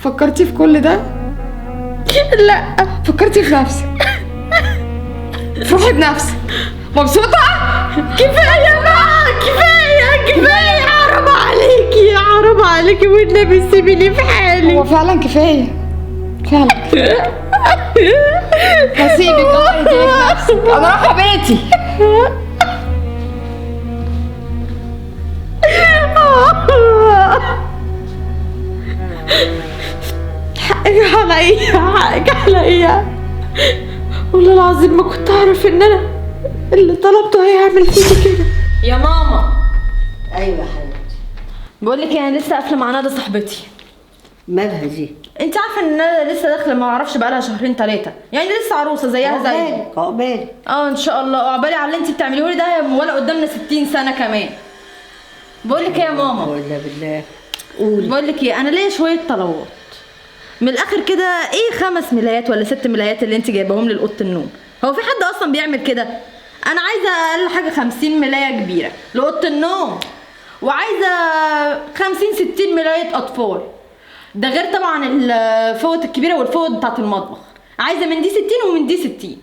فكرتي في كل ده؟ لا. فكرتي في نفسك. افرحي بنفسك. مبسوطة؟ كفاية بقى، كفاية، حرام عليكي، حرام عليكي، والنبي سيبيني في حالي. هو فعلا كفاية، فعلا كفاية. هسيبك، الله يهديك نفسك، انا رايحة بيتي. حقك عليا، حقك عليا، والله العظيم ما كنت اعرف ان انا اللي طلبته هيعمل فيكي كده. يا ماما. ايوه يا حبيبتي. بقول لك انا لسه قافله مع ندى صاحبتي. مالها دي؟ انت عارفه ان ندى لسه داخله، ما اعرفش بقالها شهرين 3، يعني لسه عروسه زيها زي. عقبالي ان شاء الله، عقبالي على اللي انت بتعمليه لي ده، ولا قدامنا 60 سنه كمان. بقول لك ايه يا ماما؟ ولا بالله قولي. بقول لك ايه، انا ليا شويه طلبات من الاخر كده. ايه 5 ملايات ولا 6 ملايات اللي انت جايباهم لي لاوضه النوم؟ هو في حد اصلا بيعمل كده؟ انا عايزه اقل حاجه 50 ملايه كبيره لاوضه النوم، وعايزه 50 60 ملايه اطفال، ده غير طبعا الفوط الكبيره والفوط بتاعه المطبخ. عايزه من دي 60 ومن دي 60.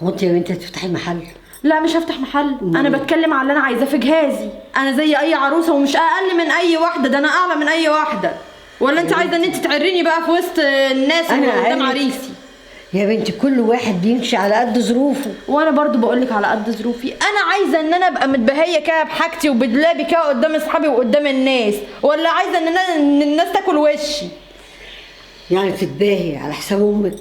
هو انت يا بنتي هتفتحي محل؟ لا مش هفتح محل، انا بتكلم على اللي انا عايزاه في جهازي. انا زي اي عروسه ومش اقل من اي واحده، ده انا اعلى من اي واحده. ولا انت عايزه ان انت تعريني بقى في وسط الناس اللي قدام عريسي؟ يا بنتي كل واحد بيمشي على قد ظروفه، وانا برضو بقولك على قد ظروفي. انا عايزه ان انا ابقى متبهيه كده بحاجتي وبدلابي كده قدام اصحابي وقدام الناس، ولا عايزه ان الناس تاكل وشي؟ يعني تتباهي على حساب امك؟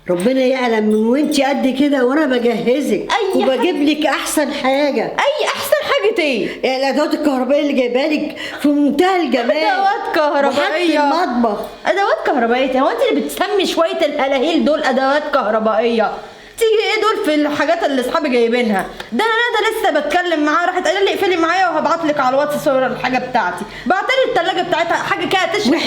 ربنا يعلم من وانتي قد كده وانا بجهزك وبجيب لك احسن حاجه. اي احسن حاجه ايه؟ يعني الادوات الكهربائيه اللي جايبها لك في منتهى الجمال. ادوات كهربائيه؟ وحتى المطبخ ادوات كهربائيه؟ هو انت اللي بتسمي شويه الهلاهيل دول ادوات كهربائيه؟ تيجي ايه دول في الحاجات اللي اصحابي جايبينها؟ ده انا لسه بتكلم معاها، راحت قايله لي اقفلي معايا وهبعت لك على الواتس صور الحاجه بتاعتي. بعت لي الثلاجه بتاعتها حاجه كده تشرح.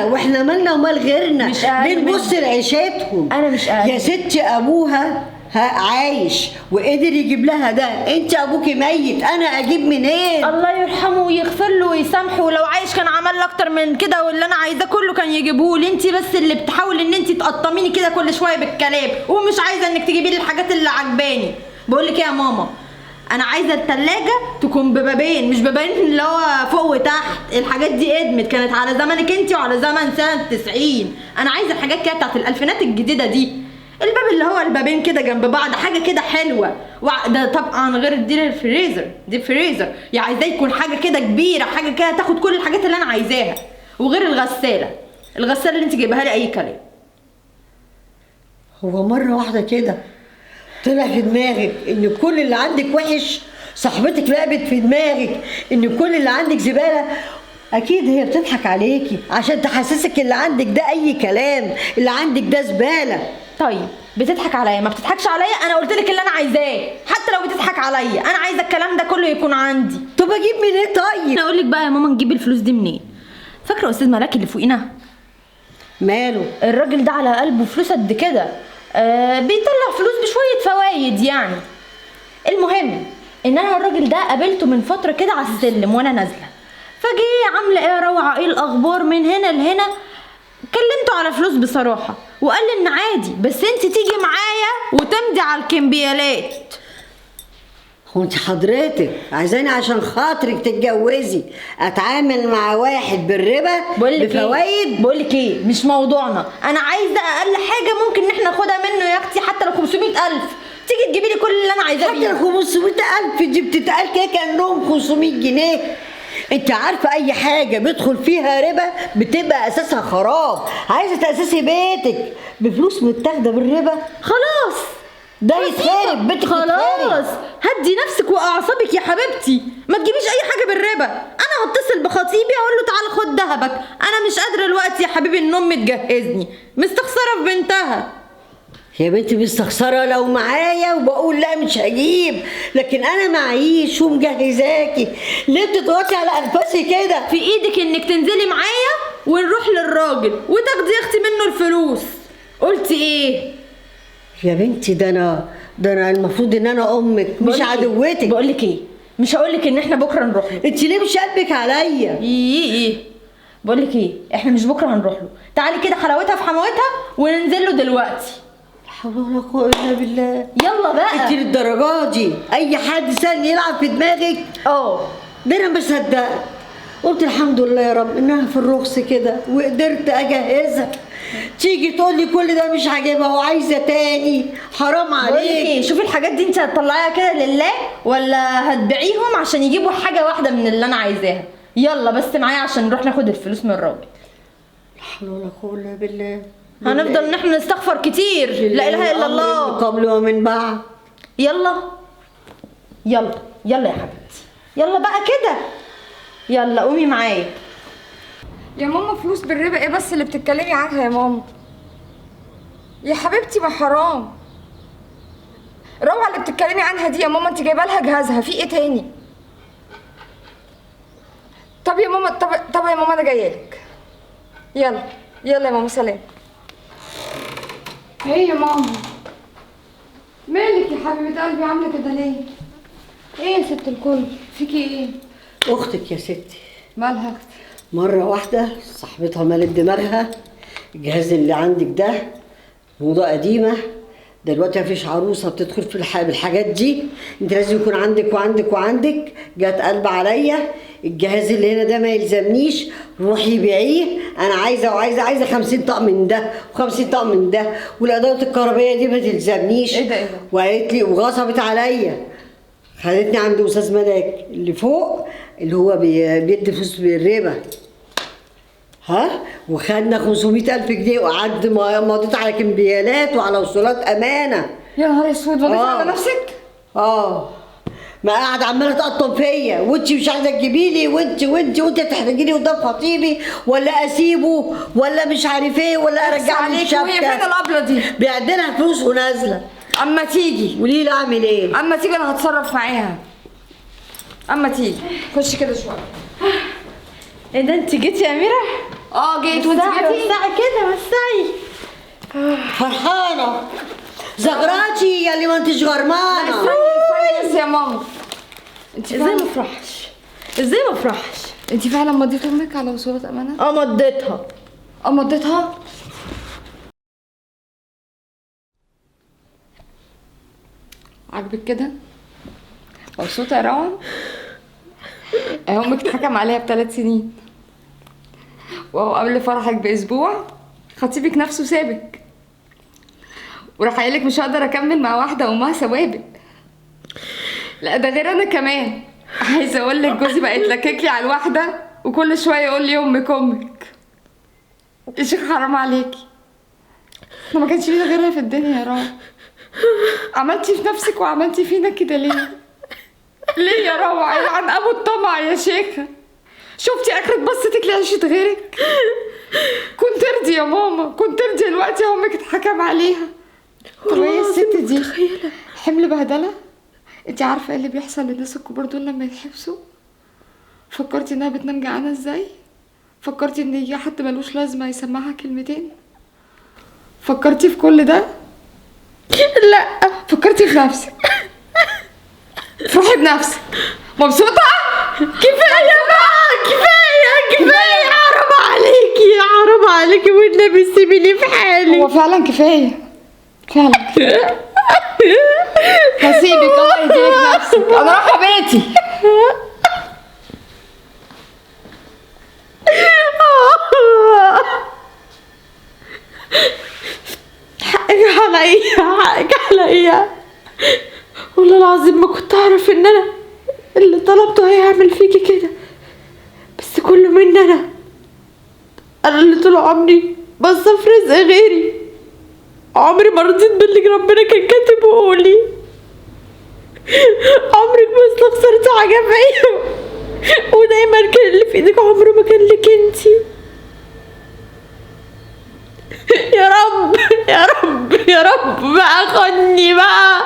واحنا مالنا ومال غيرنا؟ مش بنبص لعيشتهم. انا مش قادر يا ستي ابوها عايش وقدر يجيب لها ده، انت ابوكي ميت، انا اجيب منين؟ الله يرحمه ويغفر له ويسامحه، ولو عايش كان عمل اكتر من كده، واللي انا عايزاه كله كان يجيبهولي. انت بس اللي بتحاولي ان انت تقطميني كده كل شويه بالكلام، ومش عايزه انك تجيبي لي الحاجات اللي عجباني. بقول لك ايه يا ماما، انا عايزه الثلاجه تكون ببابين، مش بابين اللي هو فوق وتحت. الحاجات دي ادمت، كانت على زمنك انت وعلى زمن سنه 90. انا عايزه الحاجات كده بتاعت الالفينات الجديده دي، الباب اللي هو البابين كده جنب بعض، حاجه كده حلوه. ده طبعا غير الفريزر، دي فريزر، يعني عايزاه يكون حاجه كده كبيره، حاجه كده تاخد كل الحاجات اللي انا عايزاها. وغير الغساله اللي انت جايبها لي اي كلام. هو مره واحده كده طلع في دماغك ان كل اللي عندك وحش؟ صاحبتك لعبت في دماغك ان كل اللي عندك زباله؟ اكيد هي بتضحك عليكي عشان تحسسك اللي عندك ده اي كلام، اللي عندك ده زباله. طيب بتضحك عليا؟ ما بتضحكش عليا، انا قلت لك اللي انا عايزاه. حتى لو بتضحك عليا انا عايزه الكلام ده كله يكون عندي. طب اجيب منين طيب؟ انا اقول لك بقى يا ماما نجيب الفلوس دي منين؟ فاكره استاذ ملاك اللي فوقينا؟ ماله؟ الراجل ده على قلبه فلوس قد كده، بيطلع فلوس بشويه فوايد يعني. المهم ان انا الراجل ده قابلته من فتره كده على السلم وانا نازله، فجي عامله ايه روعه، ايه الاخبار من هنا لهنا. كلمته على فلوس بصراحه وقال لي ان عادي، بس انت تيجي معايا وتمضي على الكمبيالات. هو انت حضرتك عايزاني عشان خاطرك تتجوزي اتعامل مع واحد بالربا بفوايد؟ بقول لك ايه، مش موضوعنا. انا عايزه اقل حاجه ممكن ان احنا ناخدها منه يا اختي، حتى لو 500,000 تيجي تجيبي لي كل اللي انا عايزاه. حتى لو 500,000 دي بتتقال كده كانهم 500 جنيه. انت عارفه اي حاجه بيدخل فيها ربا بتبقى اساسها خراب. عايزه تاسسي بيتك بفلوس متاخده بالربا؟ خلاص ده يتخرب بيتك. خلاص هدي نفسك واعصابك يا حبيبتي، ما تجيبيش اي حاجه بالربا. انا هتصل بخطيبي اقول له تعالى خد ذهبك، انا مش قادره دلوقتي يا حبيبي ان امي تجهزني، مستخسره في بنتها. يا بنتي مستخسره لو معايا وبقول لا مش هجيب، لكن انا معيش ومجهزاكي. ليه بتضغطي على انفاسي كده؟ في ايدك انك تنزلي معايا ونروح للراجل وتاخدي يا اختي منه الفلوس. قلتي ايه يا بنتي؟ ده انا المفروض ان انا امك مش عدوتك. بقول لك ايه، مش هقول لك ان احنا بكره نروح له. انت ليه مش قلبك عليا؟ ايه بقول لك ايه، احنا مش بكره هنروح له، تعالي كده حلاوتها في حماوتها وننزل له دلوقتي. لا حول ولا قوه الا بالله. يلا انت بقى. للدرجه دي اي حد سهل يلعب في دماغك؟ ده انا ما صدقت، قلت الحمد لله يا رب انها في الرخص كده وقدرت اجهزها. تيجي تقول لي كل ده مش عاجبها وعايزه تاني، حرام بقول لك ايه، عليك. شوفي الحاجات دي انت هتطلعيها كده لله ولا هتبيعيهم عشان يجيبوا حاجه واحده من اللي انا عايزاها؟ يلا بس معايا عشان نروح ناخد الفلوس من الراجل. لا حول ولا قوه الا بالله. هنفضل ان احنا نستغفر كتير، لا اله الا الله. من قبل ومن بعد. يلا يلا يلا يا حبيبتي، يلا بقى كده، يلا قومي معايا. يا ماما فلوس بالربا ايه بس اللي بتتكلمي عنها يا ماما؟ يا حبيبتي ما حرام. روعة اللي بتتكلمي عنها دي يا ماما، انت جايبه لها جهازها، في ايه تاني؟ طب يا ماما، طب يا ماما انا جايلك. يلا يلا يا ماما، سلام. ايه يا ماما؟ مالك يا حبيبة قلبي عاملة كده ليه؟ ايه يا ست الكل؟ فيكي ايه؟ اختك يا ستي مالها اختي؟ مرة واحدة صاحبتها مالت دماغها، الجهاز اللي عندك ده موضة قديمة، دلوقتي مفيش عروسة بتدخل في بالحاجات دي، انت لازم يكون عندك وعندك وعندك. جت قلب عليا الجهاز اللي هنا ده ما يلزمنيش، روحي بيعيه، انا عايزة 50 طقم من ده و50 طقم من ده، والادوات الكهربائية دي ما تلزمنيش. ايه ده؟ وقالت لي وغصبت عليا، خدتني عند استاذ ملاك اللي فوق اللي هو بيدي فلوس بالربا، وخدنا 500,000 جنيه وقعدت مضيت على كمبيالات وعلى وصولات امانه. يا نهار اسود، مضيت على نفسك؟ ما قاعد عماله تقطم فيا، وانت مش عايزه تجيبي لي، وانت بتحرجيني قدام خطيبي، ولا اسيبه ولا مش عارف ايه، ولا ارجع له الشبكه. وهي فين الابله دي؟ بيعدلها فلوس ونازله. اما تيجي قولي لي اعمل ايه؟ اما تيجي انا هتصرف معاها. اما تيجي خشي كده شويه. ايه ده، انت جيتي يا اميره؟ جيت وانت جيتي؟ وسعي كده وسعي. فرحانه زغراتي يا اللي ما انتش غرمانه. استني بس يا ماما. ازاي ما افرحش؟ ازاي ما افرحش؟ انت فعلا مضيت امك على وصولات امانه؟ مضيتها. مضيتها؟ عاجبك كده؟ مبسوطه يا روعه؟ اهو امك اتحكم عليها ب3 سنين، وهو قبل فرحك باسبوع خطيبك نفسه سابك وراح قايلك مش هقدر اكمل مع واحده امها سوابق. لا ده غير انا كمان عايزه اقول لك جوزي بقى يتلكك لي على الواحده وكل شويه يقول لي امك. يا شيخ حرام عليكي، احنا ما كانش فينا غيرها في الدنيا يا روعه. عملتي في نفسك وعملتي فينا كده ليه؟ ليه يا روعه؟ عن ابو الطمع يا شيخه. شفتي اخرك بصتك لعيشه غيرك؟ كنت ارضي يا ماما، كنت ارضي. دلوقتي امك اتحكم عليها. طب هي الست دي حمل بهدله؟ انت عارفه ايه اللي بيحصل للناس الكبار دول لما يتحبسوا؟ فكرتي انها بتنام جعانه ازاي؟ فكرتي ان يجي حد ملوش لازمه يسمعها كلمتين؟ فكرتي في كل ده؟ لا، فكرتي في نفسك. افرحي بنفسك. مبسوطه؟ كفايه بقى، كفايه. حرام عليكي والنبي سيبيني في حالي. هو فعلا كفايه، فعلا كفايه. هسيبك، الله يهديك نفسك، انا رايحه بيتي. حقك عليا والله العظيم ما كنت اعرف ان انا اللي طلبته هيعمل فيكي كده، بس كله مني انا اللي طول عمري بصف رزق غيري، عمري ما رضيت باللي ربنا كان كاتبه لي، عمرك ما استخسرت حاجه فيا، ودايما كان اللي في ايدك عمره ما كان لك انتي. يا رب يا رب يا رب بقى خدني بقى،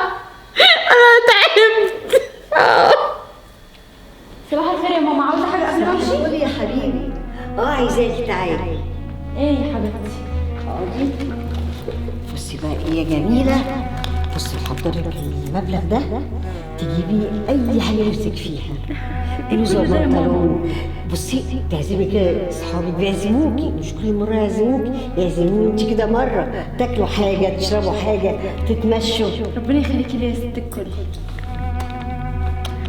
انا تعبت. صباح الخير يا ماما، عاوزه حاجه قبل ما امشي؟ قولي يا حبيبي. عايزاكي تعالي. ايه يا حبيبتي؟ اقعدي. بصي بقى ايه يا جميله، بصي حضرتك المبلغ ده تجيبي اي حاجه نفسك فيها، بلوزه وبنطلون. بصي تعزمي كده اصحابك بيعزموكي، مش كل مره يعزموكي، يعزموكي انت كده مره، تاكلوا حاجه، تشربوا حاجه، تتمشوا. ربنا يخليكي ليا يا ست الكل.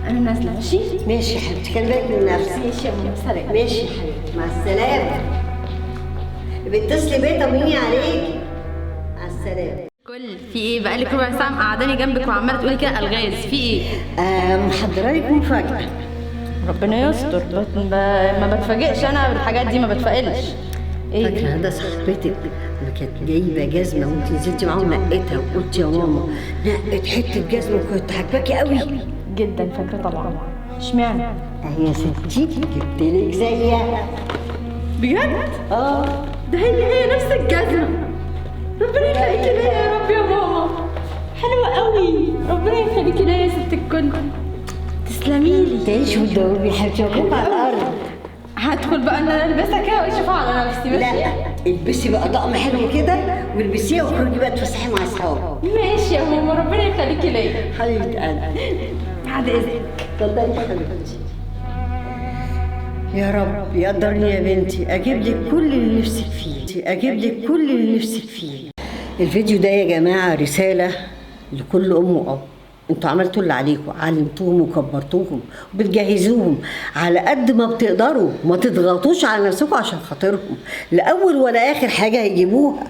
انا نازله ماشي. ماشي يا حبيبتي، خلي بالك من نفسك. ماشي يا ماما، سلام. ماشي يا حبيبتي، مع السلامه. بتصلي بيا طمنيني عليكي. مع السلامه. كل في ايه؟ بقالك ربع ساعه مقعداني جنبك وعماله تقولي كده الغاز، في ايه؟ محضره لك مفاجاه. ربنا يستر. ما بتفاجئش انا بالحاجات دي، ما بتفائلش. ايه فاكره ده صاحبتك اللي كانت جايبه جزمه وانت نزلتي معاهم نقيتها وقلت يا ماما نقت حته جزمه وكنت عاجباكي قوي جدا؟ فاكره طبعا. اشمعنى؟ يا ستي جبت لك زيها. بجد؟ ده هي نفس الجزمه. ربنا يخليكي ليا يا رب يا ماما، حلوه قوي. ربنا يخليكي ليا يا ست الكل، تسلمي لي. تعيشي وتدوري يا حبيبتي وقوم على الارض. هدخل بقى ان انا البسها كده واشوفها على نفسي. ماشي؟ لا البسي بقى طقم حلو كده والبسيها واخرجي بقى تفسحي مع اصحابك. ماشي يا ماما، ربنا يخليكي ليا. حبيبه قلبي بعد اذنك. اتفضلي يا حبيبتي. يا رب يقدرني يا بنتي اجيب لك كل اللي نفسك فيه، اجيب لك كل اللي نفسك فيه. الفيديو ده يا جماعه رساله لكل ام واب. انتوا عملتوا اللي عليكم، علمتوهم وكبرتوهم وبتجهزوهم على قد ما بتقدروا، ما تضغطوش على نفسكم عشان خاطرهم، لا اول ولا اخر حاجه هيجيبوها.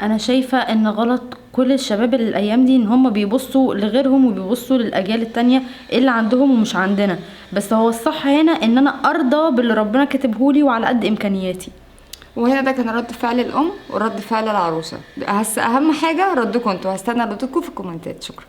انا شايفه ان غلط كل الشباب اللي الايام دي ان هم بيبصوا لغيرهم وبيبصوا للاجيال التانية اللي عندهم ومش عندنا، بس هو الصح هنا ان انا ارضى باللي ربنا كاتبهولي وعلى قد امكانياتي. وهنا ده كان رد فعل الام ورد فعل العروسه، بس اهم حاجه ردكم انتوا. هستنى ردكم في الكومنتات. شكرا.